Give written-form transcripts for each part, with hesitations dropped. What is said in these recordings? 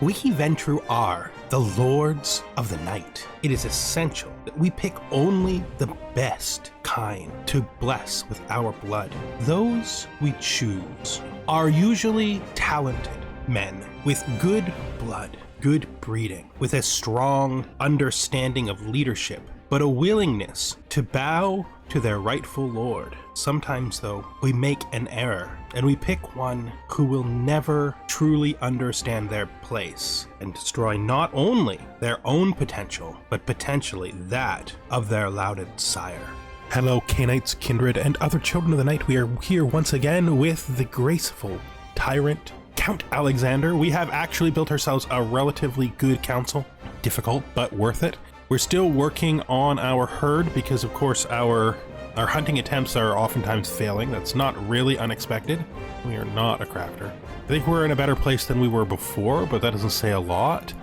We Ventrue are the Lords of the Night. It is essential that we pick only the best kind to bless with our blood. Those we choose are usually talented men with good blood, good breeding, with a strong understanding of leadership, but a willingness to bow to their rightful lord. Sometimes, though, we make an error, and we pick one who will never truly understand their place and destroy not only their own potential, but potentially that of their lauded sire. Hello, Canaanites, kindred, and other children of the night. We are here once again with the Graceful Tyrant, Count Alexander. We have actually built ourselves a relatively good council. Difficult, but worth it. We're still working on our herd because, of course, our hunting attempts are oftentimes failing. That's not really unexpected. We are not a crafter. I think we're in a better place than we were before, but that doesn't say a lot.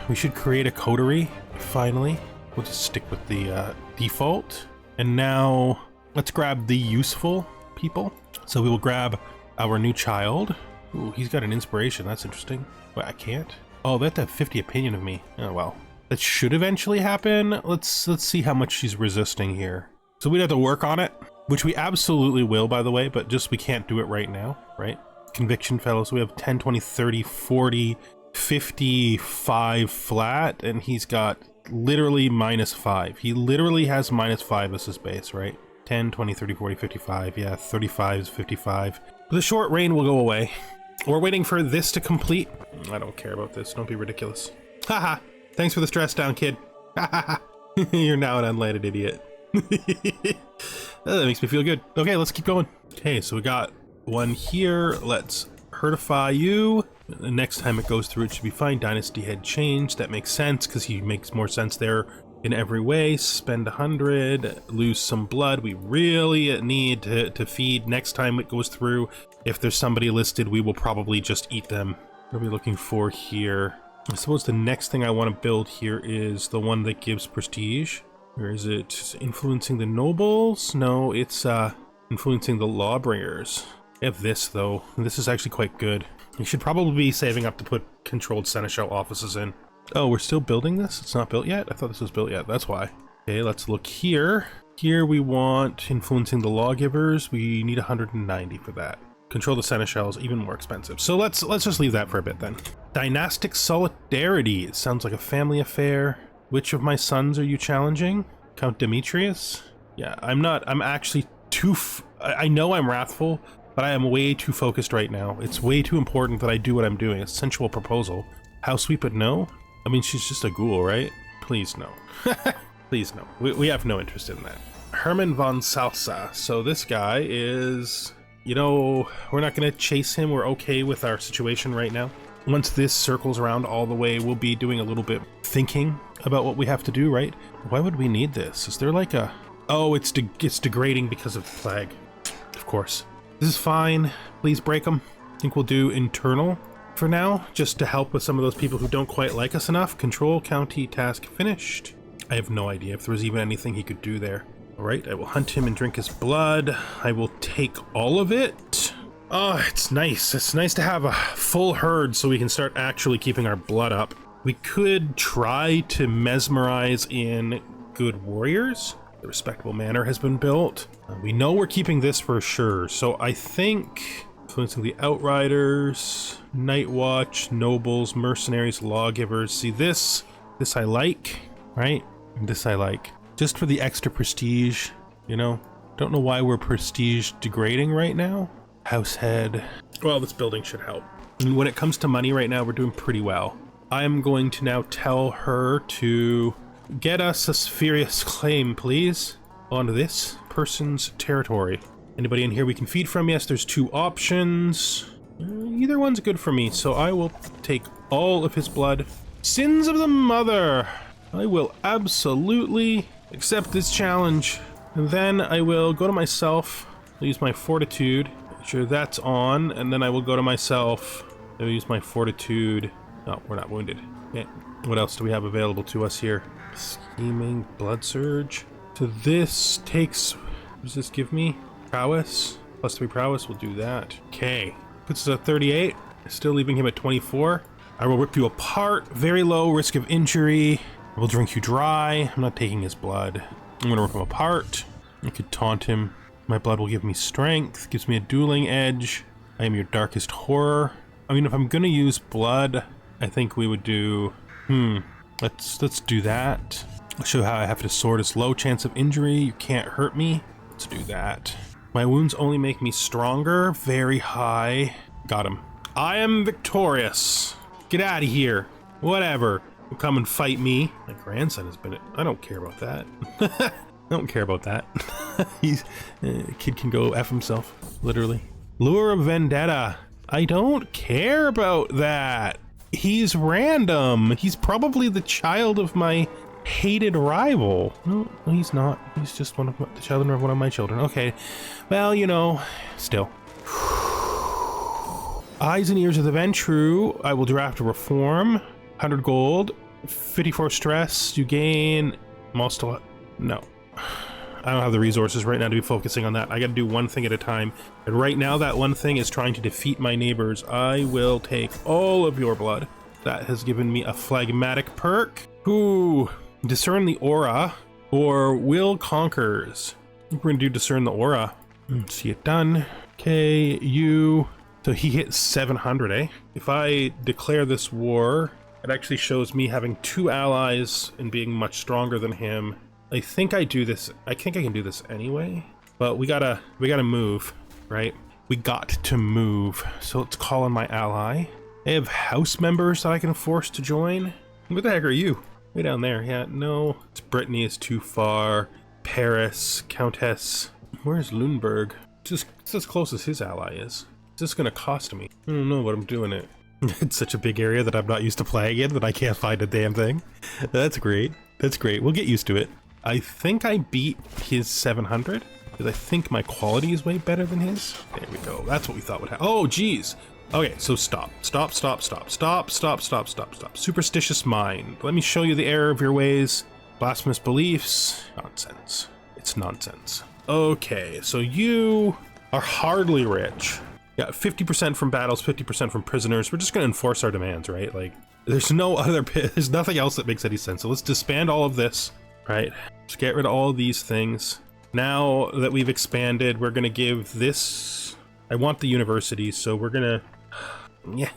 We should create a coterie, finally. We'll just stick with the default. And now let's grab the useful people. So we will grab our new child. Ooh, he's got an inspiration. That's interesting. Wait, I can't? Oh, they have to have 50 opinion of me. Oh, well. That should eventually happen. Let's see how much she's resisting here. So we'd have to work on it, which we absolutely will, by the way, but just we can't do it right now, right? Conviction fellows, we have 10, 20, 30, 40, 55 flat, and he's got literally -5. He literally has -5 as his base, right? 10, 20, 30, 40, 55, yeah, 35 is 55. The short reign will go away. We're waiting for this to complete. I don't care about this, don't be ridiculous. Haha, thanks for the stress down, kid. Haha, you're now an unlanded idiot. That makes me feel good. Okay, let's keep going. Okay, so we got one here. Let's herdify you. The next time it goes through, it should be fine. Dynasty had changed. That makes sense because he makes more sense there in every way. Spend 100, lose some blood. We really need to feed next time it goes through. If there's somebody listed, we will probably just eat them. What are we looking for here? I suppose the next thing I want to build here is the one that gives prestige. Where is it? Influencing the nobles? No, it's influencing the lawbringers. I have this, though. This is actually quite good. You should probably be saving up to put controlled seneschal offices in. Oh, we're still building this? It's not built yet? I thought this was built yet. That's why. Okay, let's look here. Here we want influencing the lawgivers. We need 190 for that. Control the seneschals, even more expensive. So let's just leave that for a bit then. Dynastic solidarity. It sounds like a family affair. Which of my sons are you challenging? Count Demetrius? Yeah, I'm actually too... I know I'm wrathful, but I am way too focused right now. It's way too important that I do what I'm doing. A sensual proposal. How sweet, but no? I mean, she's just a ghoul, right? Please no. Please no. We have no interest in that. Hermann von Salsa. So this guy is... You know, we're not going to chase him. We're okay with our situation right now. Once this circles around all the way, we'll be doing a little bit thinking about what we have to do, right? Why would we need this? Is there like a... Oh, it's degrading because of the plague. Of course. This is fine. Please break them. I think we'll do internal for now, just to help with some of those people who don't quite like us enough. Control county task finished. I have no idea if there was even anything he could do there. All right, I will hunt him and drink his blood. I will take all of it. Oh, it's nice. It's nice to have a full herd so we can start actually keeping our blood up. We could try to mesmerize in good warriors. The respectable manor has been built. We know we're keeping this for sure. So I think influencing the outriders, night watch, nobles, mercenaries, lawgivers. See this I like, right? And this I like. Just for the extra prestige, you know? Don't know why we're prestige degrading right now. Househead. Well, this building should help. And when it comes to money right now, we're doing pretty well. I'm going to now tell her to get us a spurious claim, please, on this person's territory. Anybody in here we can feed from? Yes, there's 2 options. Either one's good for me, so I will take all of his blood. Sins of the mother! I will absolutely accept this challenge. And then I will go to myself, I'll use my fortitude, make sure that's on, and then I will go to myself, I'll use my fortitude. Oh, we're not wounded. Okay. What else do we have available to us here? Scheming, blood surge. So this takes, what does this give me? Prowess, +3 prowess, we'll do that. Okay, puts us at 38, still leaving him at 24. I will rip you apart. Very low risk of injury. I will drink you dry. I'm not taking his blood. I'm gonna rip him apart. I could taunt him. My blood will give me strength, gives me a dueling edge. I am your darkest horror. I mean, if I'm gonna use blood, I think we would do, let's do that. I'll show how I have to sword is low chance of injury. You can't hurt me. Let's do that. My wounds only make me stronger. Very high. Got him. I am victorious. Get out of here. Whatever. Come and fight me. My grandson has been. I don't care about that. I don't care about that. Kid can go F himself, literally. Lure of Vendetta. I don't care about that. He's random. He's probably the child of my hated rival. No, he's not. He's just one of the children of one of my children. Okay. Well, you know, still. Eyes and ears of the Ventrue. I will draft a reform. 100 gold. 54 stress. You gain most. No. I don't have the resources right now to be focusing on that. I gotta do one thing at a time. And right now that one thing is trying to defeat my neighbors. I will take all of your blood. That has given me a phlegmatic perk. Ooh. Discern the aura or will conquers. I think we're gonna do discern the aura. See it done. Okay, you. So he hit 700, eh? If I declare this war, it actually shows me having 2 allies and being much stronger than him. I think I do this. I think I can do this anyway, but we gotta move, right? We got to move. So let's call on my ally. I have house members that I can force to join. What the heck are you? Way down there. Yeah, no. It's Brittany is too far. Paris, Countess. Where's Lundberg? It's as close as his ally is. It's just gonna cost me. I don't know what I'm doing it. It's such a big area that I'm not used to playing in that I can't find a damn thing. That's great. That's great. We'll get used to it. I think I beat his 700 because I think my quality is way better than his. There we go. That's what we thought would happen. Oh, geez. Okay, so stop. Superstitious mind. Let me show you the error of your ways. Blasphemous beliefs. Nonsense. It's nonsense. Okay, so you are hardly rich. Yeah, 50% from battles, 50% from prisoners. We're just gonna enforce our demands, right? Like, there's nothing else that makes any sense. So let's disband all of this, right? Just get rid of all of these things. Now that we've expanded, we're gonna give this, I want the universities, so we're gonna, yeah,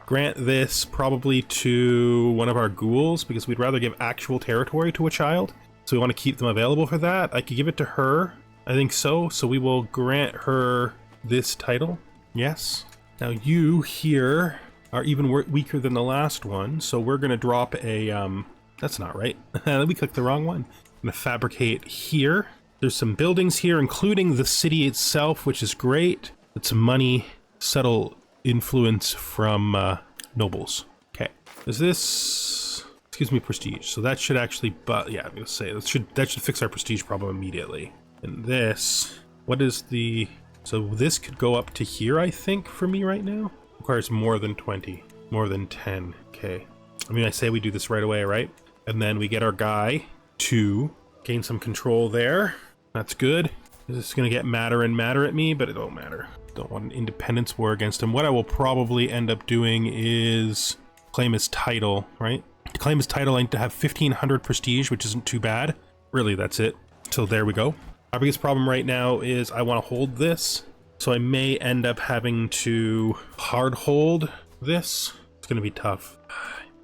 grant this probably to one of our ghouls because we'd rather give actual territory to a child. So we want to keep them available for that. I could give it to her. I think so. So we will grant her this title. Yes. Now you here are even weaker than the last one. So we're going to drop a, that's not right. We clicked the wrong one. I'm going to fabricate here. There's some buildings here, including the city itself, which is great. It's money, subtle influence from nobles. Okay. Is this, excuse me, prestige. So that should actually, but yeah, I'm going to say that should fix our prestige problem immediately. And this, what is the, so this could go up to here, I think, for me right now. Requires more than 20, more than 10. Okay. I mean, I say we do this right away, right? And then we get our guy to gain some control there. That's good. This is going to get madder and madder at me, but it don't matter. Don't want an independence war against him. What I will probably end up doing is claim his title, right? To claim his title, I need to have 1500 prestige, which isn't too bad. Really, that's it. So there we go. Our biggest problem right now is I want to hold this. So I may end up having to hard hold this. It's going to be tough.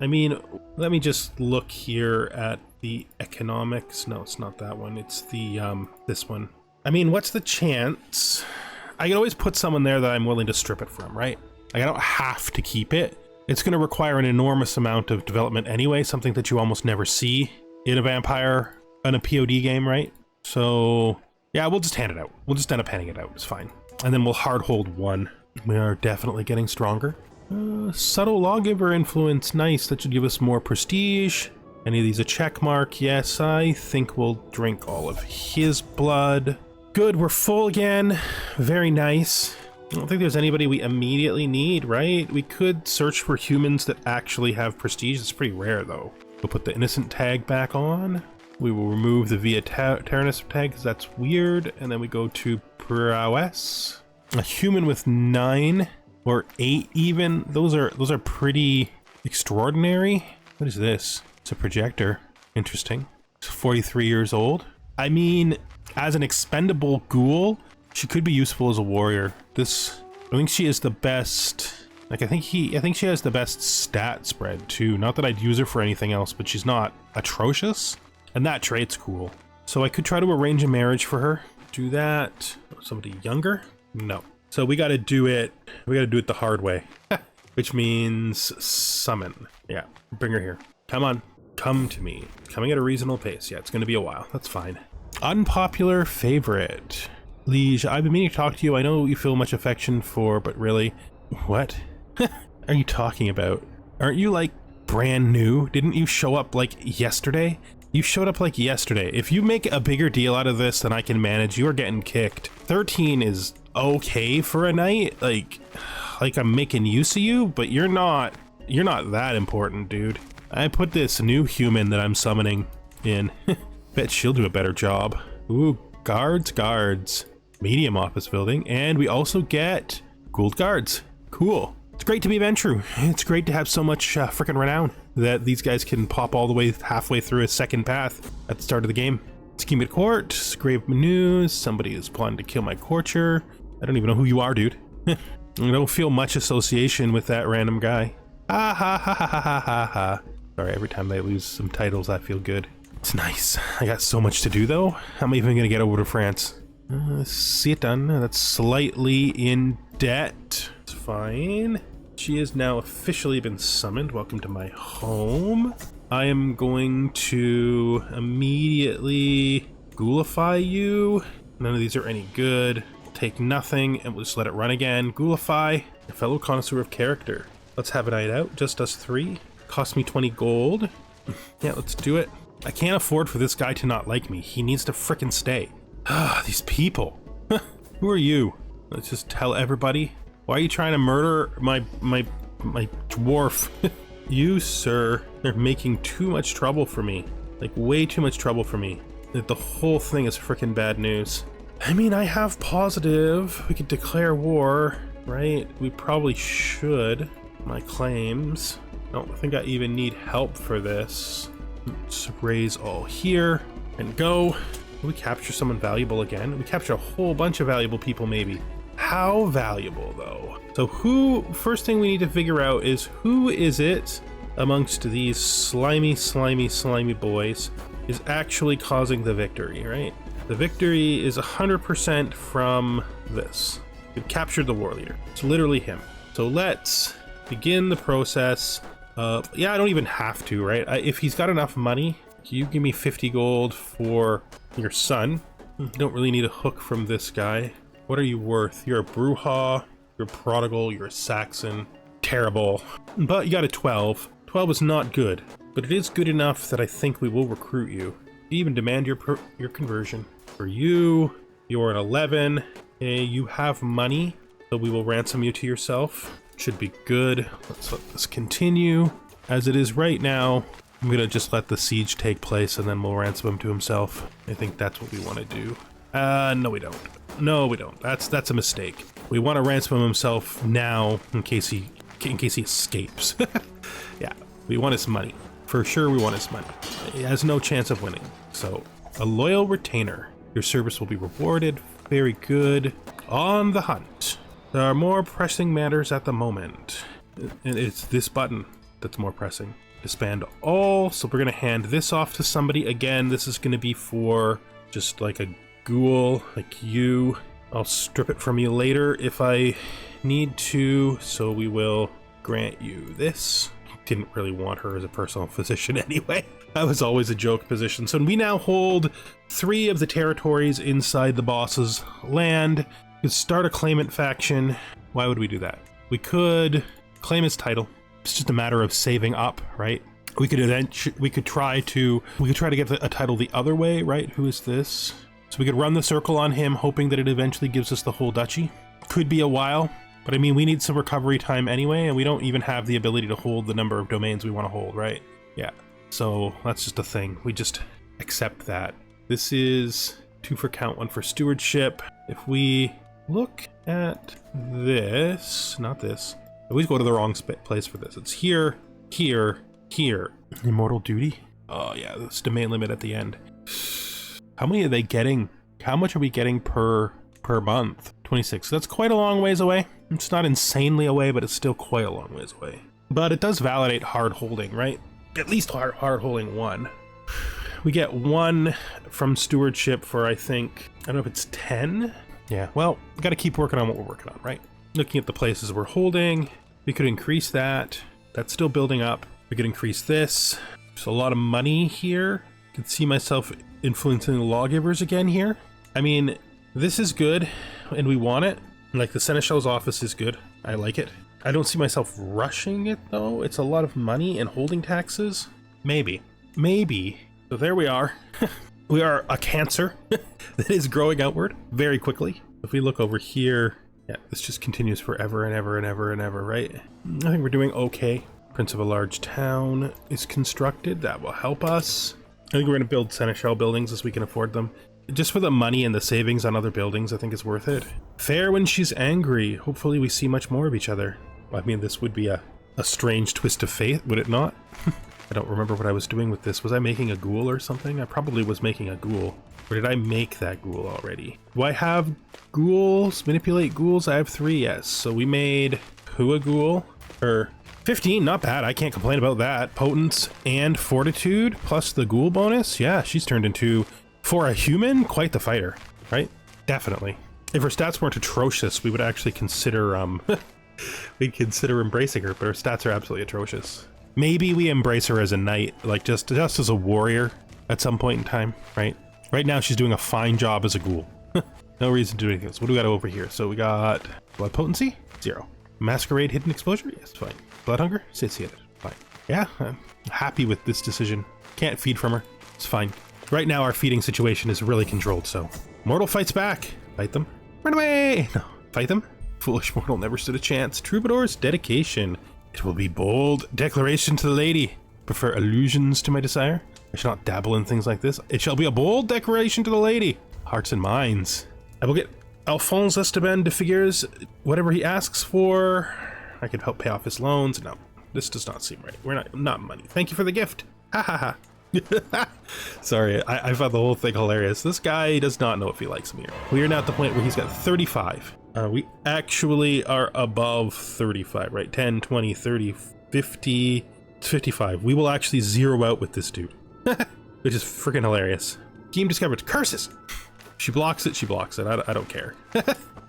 I mean, let me just look here at the economics. No, it's not that one. It's the, this one. I mean, what's the chance? I can always put someone there that I'm willing to strip it from, right? Like, I don't have to keep it. It's going to require an enormous amount of development anyway, something that you almost never see in a vampire, in a POD game, right? So, yeah, we'll just hand it out. We'll just end up handing it out. It's fine. And then we'll hard hold one. We are definitely getting stronger. Subtle lawgiver influence. Nice. That should give us more prestige. Any of these a check mark? Yes, I think we'll drink all of his blood. Good, we're full again. Very nice. I don't think there's anybody we immediately need, right? We could search for humans that actually have prestige. It's pretty rare, though. We'll put the innocent tag back on. We will remove the via Tyrant tag because that's weird. And then we go to prowess. A human with 9 or 8 even. Those are pretty extraordinary. What is this? It's a projector. Interesting. It's 43 years old. I mean, as an expendable ghoul, she could be useful as a warrior. I think she is the best. Like, I think she has the best stat spread too. Not that I'd use her for anything else, but she's not atrocious. And that trait's cool. So I could try to arrange a marriage for her. Do that. Somebody younger? No. So we gotta do it the hard way. Which means summon. Yeah, bring her here. Come on, come to me. Coming at a reasonable pace. Yeah, it's gonna be a while. That's fine. Unpopular favorite. Liege, I've been meaning to talk to you. I know you feel much affection for, but really, what are you talking about? Aren't you like brand new? Didn't you show up like yesterday? You showed up like yesterday. If you make a bigger deal out of this than I can manage, you are getting kicked. 13 is okay for a night. Like I'm making use of you, but you're not that important, dude. I put this new human that I'm summoning in. Bet she'll do a better job. Ooh, guards. Medium office building, and we also get gold guards. Cool. It's great to be Ventrue. It's great to have so much freaking renown that these guys can pop all the way halfway through a second path at the start of the game. Scheme at court, grave news, somebody is plotting to kill my courtier. I don't even know who you are, dude. I don't feel much association with that random guy. Ha ha ha ha ha ha ha. Sorry, every time I lose some titles, I feel good. It's nice. I got so much to do though. How am I even gonna get over to France? See it done. That's slightly in debt. It's fine. She has now officially been summoned. Welcome to my home. I am going to immediately ghoulify you. None of these are any good. Take nothing and we'll just let it run again. Ghoulify, a fellow connoisseur of character. Let's have a night out. Just us 3. Cost me 20 gold. Yeah, let's do it. I can't afford for this guy to not like me. He needs to frickin' stay. Ah, these people. Who are you? Let's just tell everybody. Why are you trying to murder my dwarf? You, sir, are making too much trouble for me. Like, way too much trouble for me. The whole thing is frickin' bad news. I mean, I have positive. We could declare war, right? We probably should. My claims. I don't think I even need help for this. Let's raise all here and go. We capture someone valuable again. We capture a whole bunch of valuable people, maybe. How valuable, though? So first thing we need to figure out is who is it amongst these slimy boys is actually causing the victory, right? The victory is 100% from this. We've captured the war leader. It's literally him. So let's begin the process of, yeah, I don't even have to, right? If he's got enough money, you give me 50 gold for your son. You don't really need a hook from this guy. What are you worth? You're a Bruja, you're a Prodigal, you're a Saxon. Terrible. But you got a 12. 12 is not good, but it is good enough that I think we will recruit you. Even demand your conversion. For you, you're an 11. Okay, you have money, so we will ransom you to yourself. Should be good. Let's let this continue. As it is right now, I'm gonna just let the siege take place and then we'll ransom him to himself. I think that's what we want to do. No we don't. No we don't. That's a mistake. We want to ransom him himself now in case he escapes. Yeah, we want his money. For sure we want his money. He has no chance of winning. So, a loyal retainer. Your service will be rewarded. Very good. On the hunt. There are more pressing matters at the moment. And it's this button that's more pressing. Disband all. So we're going to hand this off to somebody. Again, this is going to be for just like a ghoul like you. I'll strip it from you later if I need to. So we will grant you this. Didn't really want her as a personal physician anyway. That was always a joke position. So we now hold 3 of the territories inside the boss's land. We could start a claimant faction. Why would we do that? We could claim his title. It's just a matter of saving up, right? We could try to get a title the other way, right? Who is this? So we could run the circle on him, hoping that it eventually gives us the whole duchy. Could be a while, but I mean, we need some recovery time anyway, and we don't even have the ability to hold the number of domains we want to hold, right? Yeah. So that's just a thing. We just accept that. This is 2 for count, 1 for stewardship. If we look at this. Not this. I always go to the wrong place for this. It's here, here, here. Immortal duty? Oh yeah, this domain limit at the end. How many are they getting? How much are we getting per month? 26. So that's quite a long ways away. It's not insanely away, but it's still quite a long ways away. But it does validate hard holding, right? At least hard holding 1. We get 1 from stewardship for, I think, I don't know if it's 10. Yeah, well, we got to keep working on what we're working on, right? Looking at the places we're holding, we could increase that. That's still building up. We could increase this. There's a lot of money here. I can see myself influencing the lawgivers again here. I mean, this is good, and we want it. Like, the Seneschal's office is good. I like it. I don't see myself rushing it, though. It's a lot of money and holding taxes. Maybe. So there we are. We are a cancer that is growing outward very quickly. If we look over here, yeah, this just continues forever and ever and ever and ever, right? I think we're doing okay. Prince of a large town is constructed. That will help us. I think we're going to build Seneschal buildings as we can afford them. Just for the money and the savings on other buildings, I think it's worth it. Fair when she's angry. Hopefully we see much more of each other. I mean, this would be a strange twist of fate, would it not? I don't remember what I was doing with this. Was I making a ghoul or something? I probably was making a ghoul. Or did I make that ghoul already? Do I have ghouls? Manipulate ghouls? I have 3, yes. So we made who a ghoul? Or 15, not bad. I can't complain about that. Potence and fortitude plus the ghoul bonus. Yeah, she's turned into, for a human, quite the fighter, right? Definitely. If her stats weren't atrocious, we would actually consider, we'd consider embracing her, but her stats are absolutely atrocious. Maybe we embrace her as a knight, like just as a warrior at some point in time, right? Right now she's doing a fine job as a ghoul. No reason to do anything else. What do we got over here? So we got blood potency, 0. Masquerade hidden exposure, yes, fine. Blood hunger, satiated, fine. Yeah, I'm happy with this decision. Can't feed from her, it's fine. Right now our feeding situation is really controlled, so. Mortal fights back. Fight them. Run away! No, fight them. Foolish mortal never stood a chance. Troubadour's dedication. It will be bold declaration to the lady. Prefer allusions to my desire. I shall not dabble in things like this. It shall be a bold declaration to the lady. Hearts and minds. I will get Alphonse Esteban de Figueres whatever he asks for. I can help pay off his loans. No, this does not seem right. We're not money. Thank you for the gift. Ha ha ha. Sorry, I found the whole thing hilarious. This guy does not know if he likes me. We are now at the point where he's got 35. We actually are above 35, right? 10, 20, 30, 50, 55. We will actually zero out with this dude, which is freaking hilarious. Game discovered. Curses! She blocks it, she blocks it. I don't care.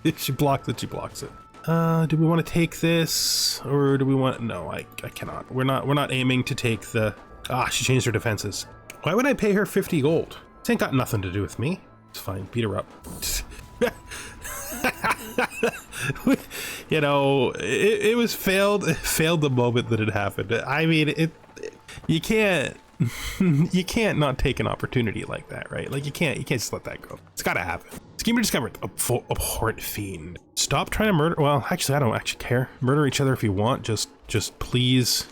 If she blocks it, she blocks it. Do we want to take this, or do we want? No, I cannot. We're not aiming to take the. She changed her defenses. Why would I pay her 50 gold? This ain't got nothing to do with me. It's fine. Beat her up. You know, it was failed the moment that it happened. I mean, you can't not take an opportunity like that, right? Like you can't just let that go. It's gotta happen. Schemer discovered. Abhorrent fiend. Stop trying to murder. Well, actually, I don't actually care. Murder each other if you want. Just please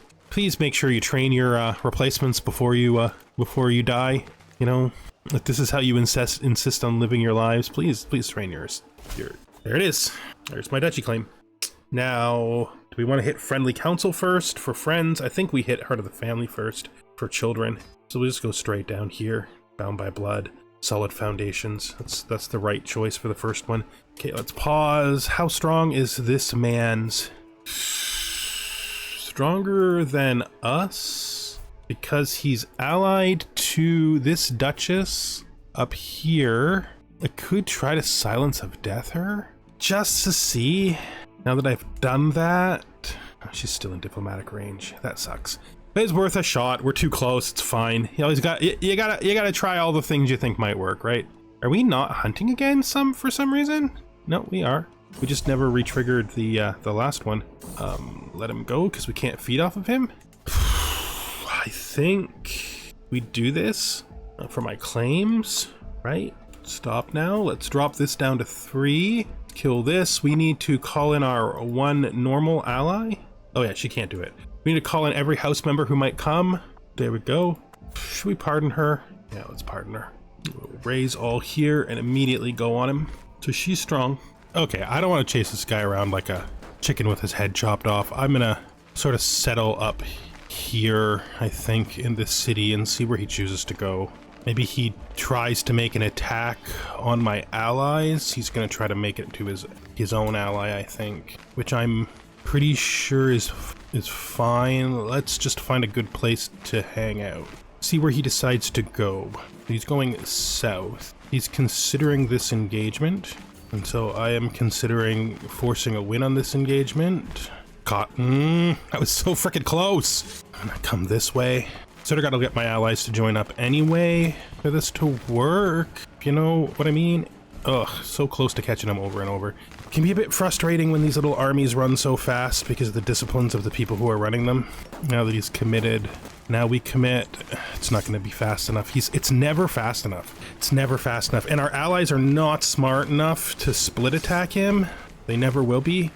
make sure you train your replacements before you die. You know, if this is how you insist on living your lives, please train yours. There it is. There's my duchy claim. Now, do we want to hit friendly council first for friends? I think we hit heart of the family first for children. So we'll just go straight down here. Bound by blood, solid foundations. That's the right choice for the first one. Okay, let's pause. How strong is this man's? Stronger than us because he's allied to this duchess up here. I could try to silence of death her just to see. Now that I've done that, she's still in diplomatic range. That sucks. But it's worth a shot. We're too close. It's fine. You always you gotta try all the things you think might work, right? Are we not hunting again for some reason? No, we are. We just never re-triggered the last one. Let him go because we can't feed off of him. I think we do this for my claims, right? Stop now. Let's drop this down to 3. Kill this. We need to call in our one normal ally. Oh yeah, she can't do it. We need to call in every house member who might come. There we go. Should we pardon her? Yeah, let's pardon her. We'll raise all here and immediately go on him. So she's strong. Okay, I don't want to chase this guy around like a chicken with his head chopped off. I'm gonna sort of settle up here, I think, in this city and see where he chooses to go. Maybe he tries to make an attack on my allies. He's gonna try to make it to his own ally, I think, which I'm pretty sure is fine. Let's just find a good place to hang out. See where he decides to go. He's going south. He's considering this engagement, and so I am considering forcing a win on this engagement. Cotton. That was so freaking close. I'm gonna come this way. Sort of gotta get my allies to join up anyway for this to work. You know what I mean? Ugh, so close to catching them over and over. It can be a bit frustrating when these little armies run so fast because of the disciplines of the people who are running them. Now that he's committed, now we commit. It's not gonna be fast enough. It's never fast enough. It's never fast enough. And our allies are not smart enough to split attack him. They never will be.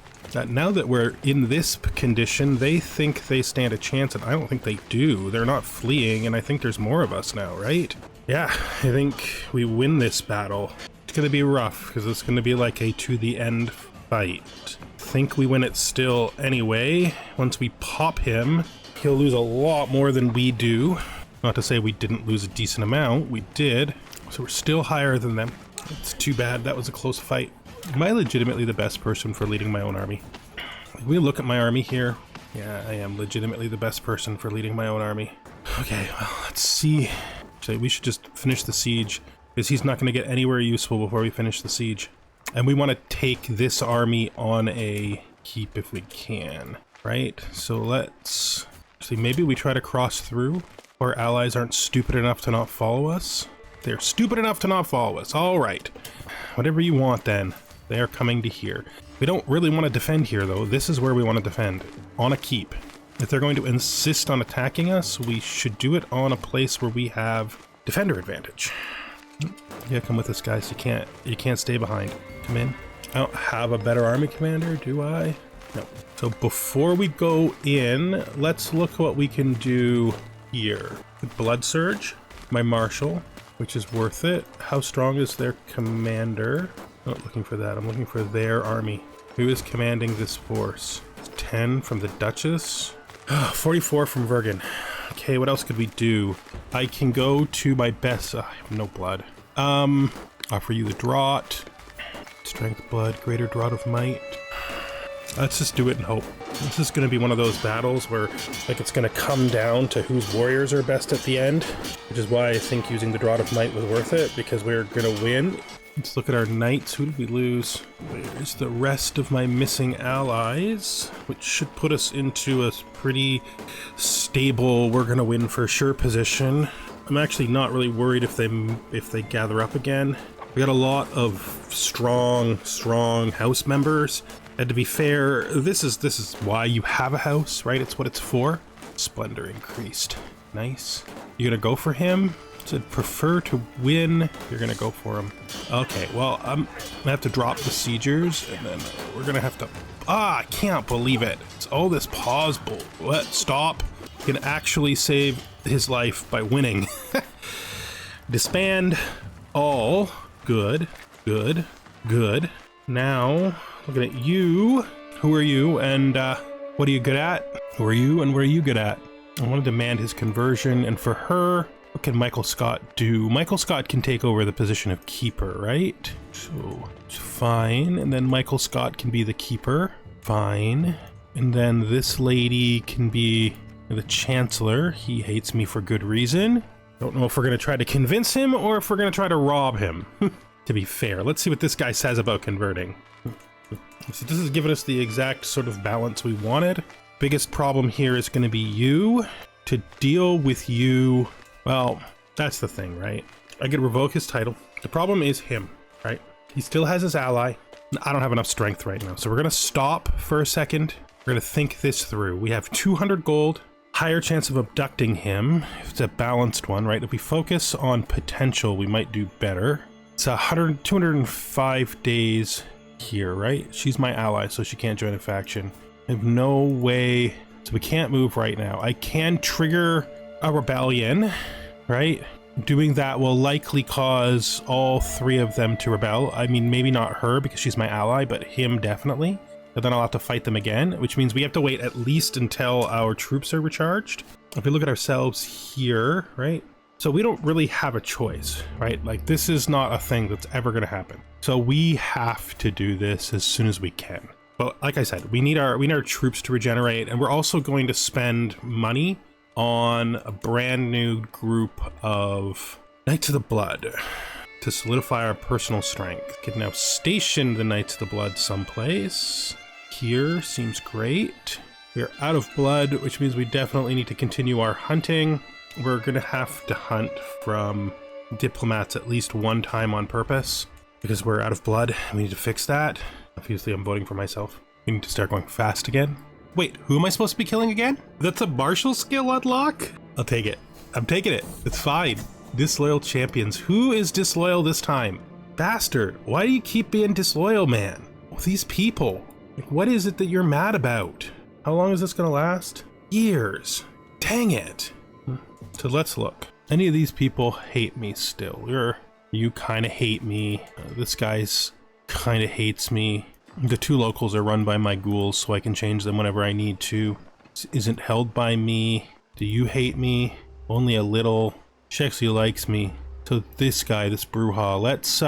Now that we're in this condition, they think they stand a chance, and I don't think they do. They're not fleeing, and I think there's more of us now, right? Yeah, I think we win this battle. It's gonna be rough, because it's gonna be like a to-the-end fight. I think we win it still anyway. Once we pop him, he'll lose a lot more than we do. Not to say we didn't lose a decent amount, we did. So we're still higher than them. It's too bad, that was a close fight. Am I legitimately the best person for leading my own army? If we look at my army here, yeah, I am legitimately the best person for leading my own army. Okay, well, let's see. So we should just finish the siege, because he's not going to get anywhere useful before we finish the siege. And we want to take this army on a keep if we can, right? So let's see, maybe we try to cross through. Our allies aren't stupid enough to not follow us. They're stupid enough to not follow us. All right, whatever you want then. They are coming to here. We don't really want to defend here, though. This is where we want to defend, on a keep. If they're going to insist on attacking us, we should do it on a place where we have defender advantage. Yeah, come with us, guys. You can't stay behind. Come in. I don't have a better army commander, do I? No. So before we go in, let's look what we can do here. Blood Surge, my marshal, which is worth it. How strong is their commander? Not looking for that. I'm looking for their army. Who is commanding this force? 10 from the Duchess. 44 from Vergen. Okay, what else could we do? I can go to my best. I have no blood. Offer you the draught. Strength blood, greater draught of might. Let's just do it and hope. This is going to be one of those battles where, like, it's going to come down to whose warriors are best at the end, which is why I think using the draught of might was worth it, because we're going to win. Let's look at our knights. Who did we lose? Where's the rest of my missing allies? Which should put us into a pretty stable, we're gonna win for sure position. I'm actually not really worried if they gather up again. We got a lot of strong house members. And to be fair, this is why you have a house, right? It's what it's for. Splendor increased. Nice. You gonna go for him? Said prefer to win. You're gonna go for him. Okay, well, I'm gonna have to drop the siegers, and then we're gonna have to. I can't believe it. It's all this pause bull. What? Stop. You can actually save his life by winning. Disband. All. Good. Good. Good. Now, looking at you. Who are you, and what are you good at? Who are you, and where are you good at? I want to demand his conversion, and for her, what can Michael Scott do? Michael Scott can take over the position of keeper, right? So, fine. And then Michael Scott can be the keeper. Fine. And then this lady can be the chancellor. He hates me for good reason. Don't know if we're going to try to convince him or if we're going to try to rob him. To be fair, let's see what this guy says about converting. So this has given us the exact sort of balance we wanted. Biggest problem here is going to be you. To deal with you... Well, that's the thing, right? I could revoke his title. The problem is him, right? He still has his ally. I don't have enough strength right now. So we're going to stop for a second. We're going to think this through. We have 200 gold, higher chance of abducting him. If it's a balanced one, right? If we focus on potential, we might do better. It's 205 days here, right? She's my ally, so she can't join a faction. I have no way. So we can't move right now. I can trigger a rebellion, right? Doing that will likely cause all 3 of them to rebel. I mean, maybe not her because she's my ally, but him definitely. But then I'll have to fight them again, which means we have to wait at least until our troops are recharged. If we look at ourselves here, right? So we don't really have a choice, right? Like, this is not a thing that's ever going to happen. So we have to do this as soon as we can. But like I said, we need our troops to regenerate, and we're also going to spend money on a brand new group of Knights of the Blood to solidify our personal strength. Can now station the Knights of the Blood someplace. Here seems great. We're out of blood, which means we definitely need to continue our hunting. We're gonna have to hunt from diplomats at least 1 time on purpose because we're out of blood. We need to fix that. Obviously, I'm voting for myself. We need to start going fast again. Wait, who am I supposed to be killing again? That's a martial skill unlock? I'll take it. I'm taking it. It's fine. Disloyal champions. Who is disloyal this time? Bastard. Why do you keep being disloyal, man? Oh, these people. Like, what is it that you're mad about? How long is this gonna last? Years. Dang it. So let's look. Any of these people hate me still. You kind of hate me. This guy's kind of hates me. The 2 locals are run by my ghouls, so I can change them whenever I need to. This isn't held by me. Do you hate me? Only a little. She actually likes me. So this guy, this Bruja, let's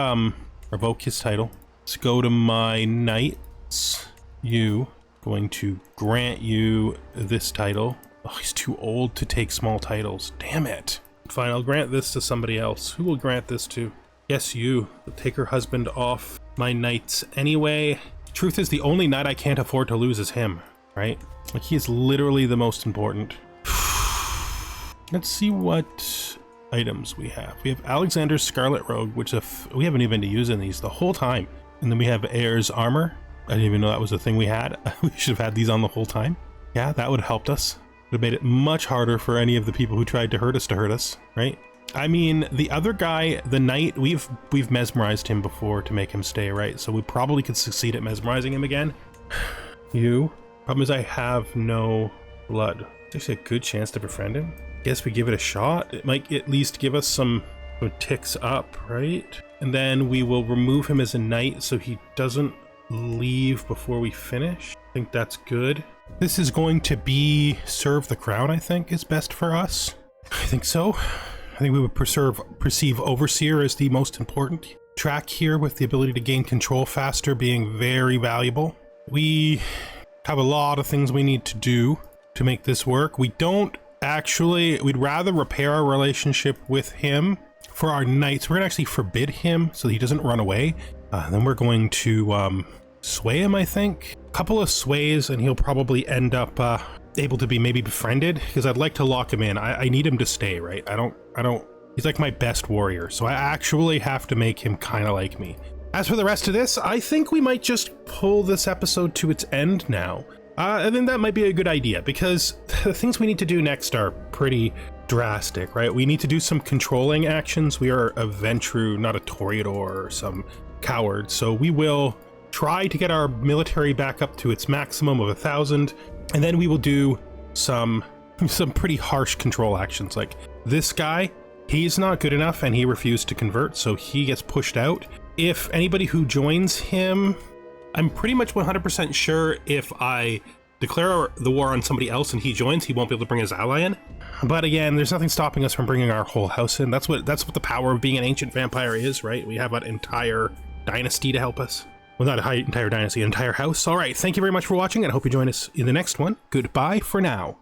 revoke his title. Let's go to my knights. You. Going to grant you this title. Oh, he's too old to take small titles. Damn it. Fine, I'll grant this to somebody else. Who will grant this to? Yes, you. Take her husband off my knights anyway. Truth is, the only knight I can't afford to lose is him, right? Like, he is literally the most important. Let's see what items we have. We have Alexander's Scarlet Rogue, which we haven't even been using these the whole time. And then we have Heir's Armor. I didn't even know that was a thing we had. We should have had these on the whole time. Yeah, that would have helped us. Would have made it much harder for any of the people who tried to hurt us, right? I mean, the other guy, the knight, we've mesmerized him before to make him stay, right? So we probably could succeed at mesmerizing him again. You. Problem is I have no blood. It's actually a good chance to befriend him. Guess we give it a shot. It might at least give us some ticks up, right? And then we will remove him as a knight so he doesn't leave before we finish. I think that's good. This is going to be serve the crown, I think, is best for us. I think so. I think we would perceive Overseer as the most important track here, with the ability to gain control faster being very valuable. We have a lot of things we need to do to make this work. We don't actually, we'd rather repair our relationship with him for our knights. We're gonna actually forbid him so that he doesn't run away. Then we're going to sway him, I think. A couple of sways and he'll probably end up able to be maybe befriended, because I'd like to lock him in. I need him to stay, right? I don't, he's like my best warrior, so I actually have to make him kind of like me. As for the rest of this, I think we might just pull this episode to its end now. I think that might be a good idea, because the things we need to do next are pretty drastic, right? We need to do some controlling actions. We are a Ventrue, not a Toreador or some coward, so we will try to get our military back up to its maximum of 1,000, and then we will do some pretty harsh control actions. Like this guy, he's not good enough and he refused to convert, so he gets pushed out. If anybody who joins him, I'm pretty much 100% sure if I declare the war on somebody else and he joins, he won't be able to bring his ally in. But again, there's nothing stopping us from bringing our whole house in. That's what the power of being an ancient vampire is, right? We have an entire dynasty to help us. Well, not an entire dynasty, an entire house. All right, thank you very much for watching, and I hope you join us in the next one. Goodbye for now.